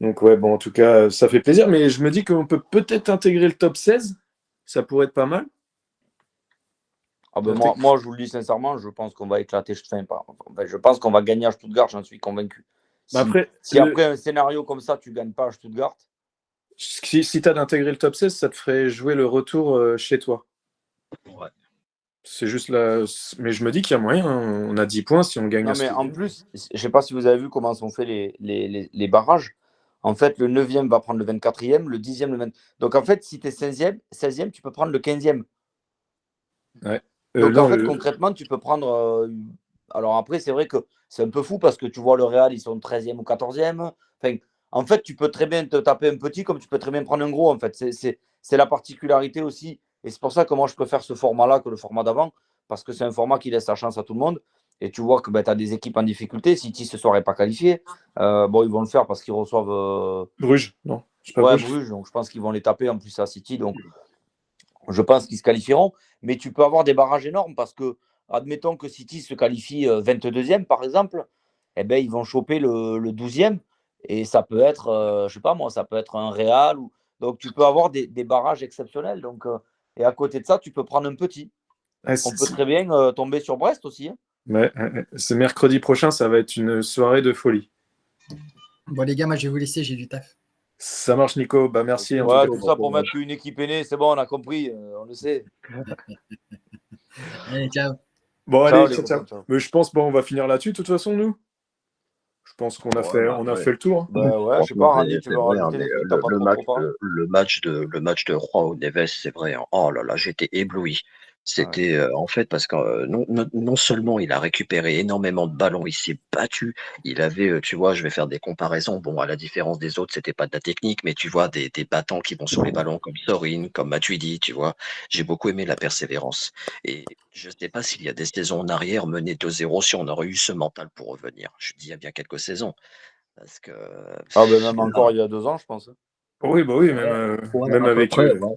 Donc ouais, bon, en tout cas, ça fait plaisir, mais je me dis qu'on peut peut-être intégrer le top 16. Ça pourrait être pas mal. Ah moi, je vous le dis sincèrement, je pense qu'on va éclater. Je pense qu'on va gagner à Stuttgart, j'en suis convaincu. Si après un scénario comme ça, tu ne gagnes pas à Stuttgart. Si tu as d'intégrer le top 16, ça te ferait jouer le retour chez toi. Ouais. C'est juste là. Mais je me dis qu'il y a moyen. Hein. On a 10 points si on gagne. Non, mais en plus, je ne sais pas si vous avez vu comment sont faits les barrages. En fait, le 9e va prendre le 24e, le 10e, le 20e. Donc, en fait, si tu es 16e, tu peux prendre le 15e. Ouais. Donc, en fait, concrètement, tu peux prendre. Alors, après, c'est vrai que c'est un peu fou parce que tu vois le Real, ils sont 13e ou 14e. Enfin, en fait, tu peux très bien te taper un petit comme tu peux très bien prendre un gros. En fait, c'est la particularité aussi. Et c'est pour ça que moi, je préfère ce format-là que le format d'avant parce que c'est un format qui laisse la chance à tout le monde. Et tu vois que tu as des équipes en difficulté. City ce soir n'est pas qualifié. Bon, ils vont le faire parce qu'ils reçoivent. Bruges, non. Bruges. Donc, je pense qu'ils vont les taper en plus à City. Donc, je pense qu'ils se qualifieront. Mais tu peux avoir des barrages énormes parce que, admettons que City se qualifie 22e, par exemple, eh ben, ils vont choper le 12e. Et ça peut être, je sais pas moi, ça peut être un Real. Donc, tu peux avoir des barrages exceptionnels. Donc, et à côté de ça, tu peux prendre un petit. On peut très bien tomber sur Brest aussi. Hein. Ouais, c'est mercredi prochain, ça va être une soirée de folie. Bon, les gars, moi, je vais vous laisser, j'ai du taf. Ça marche, Nico. Bah, merci. En Ouais, tout tout ça pour mettre qu'une équipe est née. C'est bon, on a compris. On le sait. Allez, ciao. Bon, Ciao, allez, les ciao. copains, ciao. Mais je pense on va finir là-dessus, de toute façon, nous. Je pense qu'on a fait le tour. Ouais, je sais pas, Randy, tu veux rajouter des trucs, t'as pas trop parlé. Le match de Juan Neves, c'est vrai. Hein. Oh là là, j'étais ébloui. C'était en fait parce que non seulement il a récupéré énormément de ballons, il s'est battu. Il avait, tu vois, je vais faire des comparaisons. Bon, à la différence des autres, c'était pas de la technique, mais tu vois, des battants qui vont sur les ballons comme Sorin, comme Matuidi, tu vois. J'ai beaucoup aimé la persévérance. Et je ne sais pas s'il y a des saisons en arrière menées 2-0 si on aurait eu ce mental pour revenir. Je dis il y a bien quelques saisons. Parce que. Même encore il y a 2 ans, je pense. Oui, bah oui, même à peu avec. près, ouais.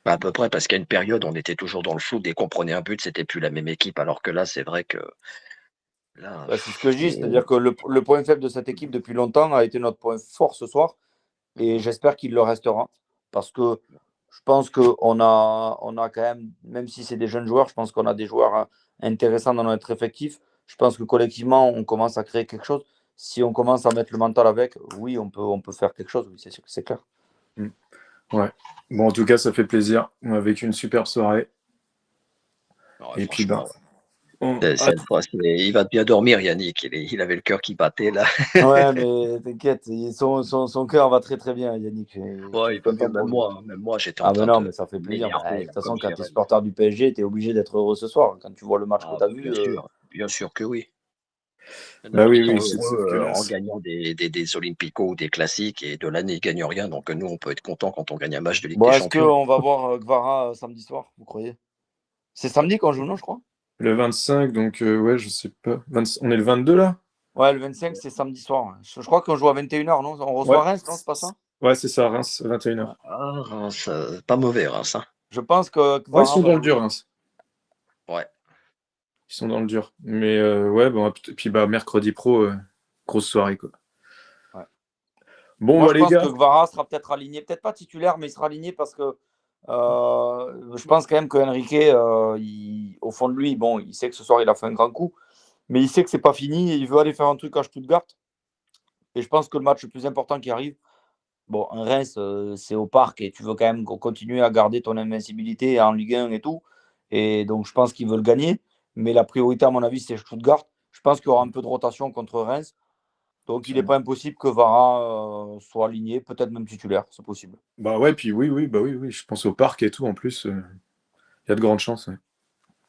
À peu près, parce qu'à une période, on était toujours dans le flou. Dès qu'on prenait un but, c'était plus la même équipe. Alors que là, c'est vrai que. Là, C'est ce que je dis, c'est-à-dire que le point faible de cette équipe depuis longtemps a été notre point fort ce soir. Et j'espère qu'il le restera. Parce que je pense qu'on a quand même si c'est des jeunes joueurs, je pense qu'on a des joueurs intéressants dans notre effectif. Je pense que collectivement, on commence à créer quelque chose. Si on commence à mettre le mental avec, oui, on peut faire quelque chose, oui, c'est clair. Ouais. Bon, en tout cas, ça fait plaisir. On a vécu une super soirée. ouais, Et puis, il va bien dormir, Yannick. Il avait le cœur qui battait là. Ouais, mais t'inquiète, son cœur va très très bien, Yannick. Ouais, il va bien, même moi, j'étais en train non, de mais ça fait plaisir. Parce que, de m'énerver. toute façon, quand tu es supporter du PSG, tu es obligé d'être heureux ce soir. Quand tu vois le match que tu as vu. Bien sûr que oui. Il y en a Bah qui oui, sont c'est heureux en classe. gagnant des Olympicos ou des classiques et de l'année, ils gagnent rien. Donc nous, on peut être content quand on gagne un match de Ligue Bon, des est-ce Champions. qu'on va voir Gvara samedi soir, vous croyez? C'est samedi qu'on joue, non, je crois? Le 25, donc ouais, je sais pas. On est le 22 là? Ouais, le 25, c'est samedi soir. Ouais. Je crois qu'on joue à 21h, non? On reçoit Reims, non? C'est pas ça? Ouais, c'est ça, Reims, 21h. Ah, Reims, pas mauvais, Reims. Hein. Je pense que Ouais, ils Gvara sont va dans le jouer. dur, Reims. Ouais. Ils sont dans le dur. Mais ouais, bon, puis mercredi pro, grosse soirée, quoi. Ouais. Bon, Moi, bah je les pense gars. que Gvara sera peut-être aligné, peut-être pas titulaire, mais il sera aligné parce que je pense quand même que Enrique, au fond de lui, bon, il sait que ce soir, il a fait un grand coup, mais il sait que c'est pas fini et il veut aller faire un truc à Stuttgart. Et je pense que le match le plus important qui arrive, bon, un Reims, c'est au parc et tu veux quand même continuer à garder ton invincibilité en Ligue 1 et tout. Et donc, je pense qu'ils veulent gagner. Mais la priorité, à mon avis, c'est Stuttgart. Je pense qu'il y aura un peu de rotation contre Reims. Donc, il n'est pas impossible que Vara soit aligné, peut-être même titulaire, c'est possible. Bah ouais, puis oui, je pense au parc et tout en plus. Il y a de grandes chances. Ouais.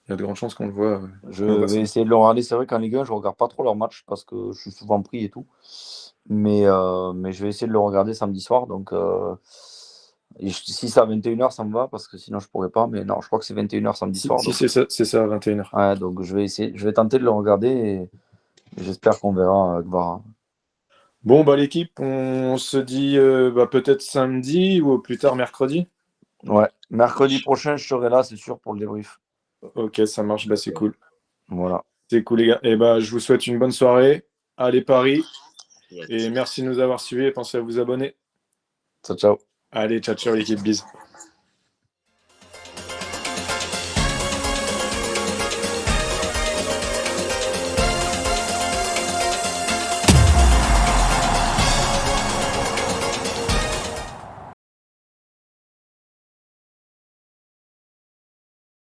Il y a de grandes chances qu'on le voit. Je vais essayer de le regarder. C'est vrai qu'en Ligue 1, je regarde pas trop leurs matchs parce que je suis souvent pris et tout. Mais je vais essayer de le regarder samedi soir. Donc, si c'est à 21h, ça me va parce que sinon je pourrais pas. Mais non, je crois que c'est 21h samedi soir. Si, Donc, c'est ça, à 21h. ouais, donc je vais essayer. Je vais tenter de le regarder et j'espère qu'on verra Gvara. Bon, bah l'équipe, on se dit peut-être samedi ou au plus tard mercredi. Ouais, mercredi prochain, je serai là, c'est sûr, pour le débrief. Ok, ça marche, bah c'est cool. Voilà. C'est cool les gars. Et bah je vous souhaite une bonne soirée. Allez Paris. Yes. Et merci de nous avoir suivis et pensez à vous abonner. Ciao, ciao. Allez, ciao, ciao l'équipe, bis.